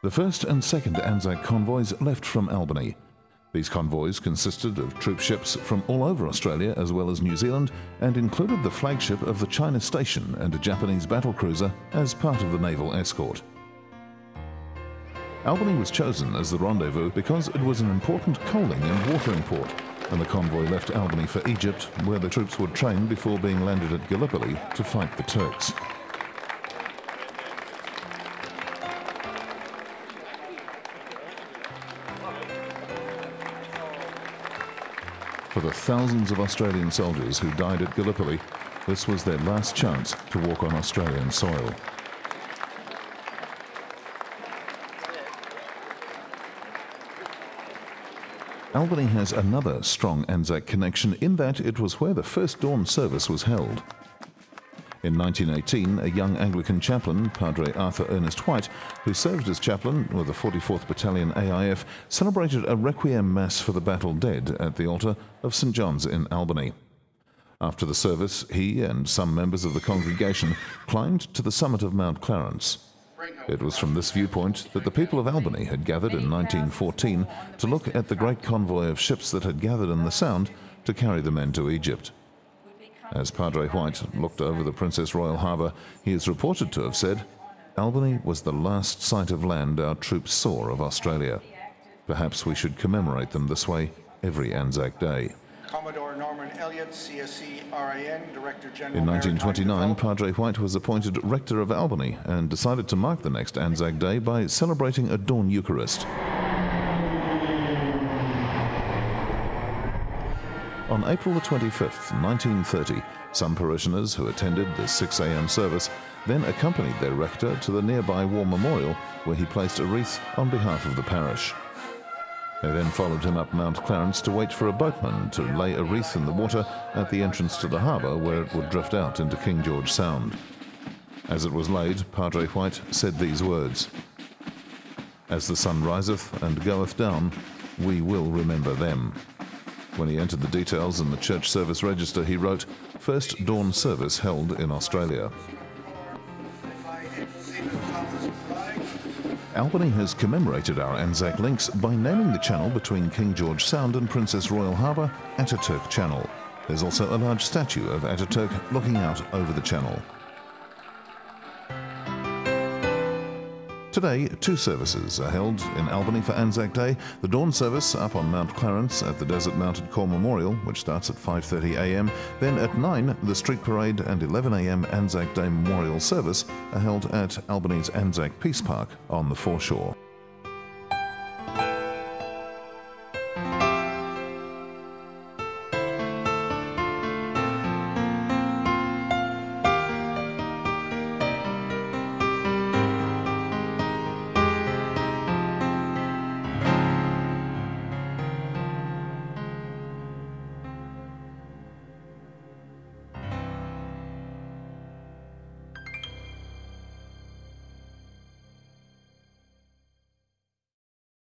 The first and second Anzac convoys left from Albany. These convoys consisted of troop ships from all over Australia as well as New Zealand and included the flagship of the China Station and a Japanese battlecruiser as part of the naval escort. Albany was chosen as the rendezvous because it was an important coaling and watering port, and the convoy left Albany for Egypt, where the troops would train before being landed at Gallipoli to fight the Turks. For the thousands of Australian soldiers who died at Gallipoli, this was their last chance to walk on Australian soil. Albany has another strong Anzac connection in that it was where the first dawn service was held. In 1918, a young Anglican chaplain, Padre Arthur Ernest White, who served as chaplain with the 44th Battalion AIF, celebrated a requiem mass for the battle dead at the altar of St John's in Albany. After the service, he and some members of the congregation climbed to the summit of Mount Clarence. It was from this viewpoint that the people of Albany had gathered in 1914 to look at the great convoy of ships that had gathered in the Sound to carry the men to Egypt. As Padre White looked over the Princess Royal Harbour, he is reported to have said, "Albany was the last sight of land our troops saw of Australia. Perhaps we should commemorate them this way every Anzac Day." Commodore Norman Elliott, CSC RAN, Director General. In 1929, Padre White was appointed Rector of Albany and decided to mark the next Anzac Day by celebrating a dawn Eucharist. On April the 25th, 1930, some parishioners who attended the 6 a.m. service then accompanied their rector to the nearby war memorial, where he placed a wreath on behalf of the parish. They then followed him up Mount Clarence to wait for a boatman to lay a wreath in the water at the entrance to the harbour, where it would drift out into King George Sound. As it was laid, Padre White said these words, "As the sun riseth and goeth down, we will remember them." When he entered the details in the church service register, he wrote, "First dawn service held in Australia." Albany has commemorated our Anzac links by naming the channel between King George Sound and Princess Royal Harbour Ataturk Channel. There's also a large statue of Ataturk looking out over the channel. Today, 2 services are held in Albany for Anzac Day. The dawn service up on Mount Clarence at the Desert Mounted Corps Memorial, which starts at 5:30 a.m. Then at 9, the street parade and 11 a.m. Anzac Day Memorial service are held at Albany's Anzac Peace Park on the foreshore.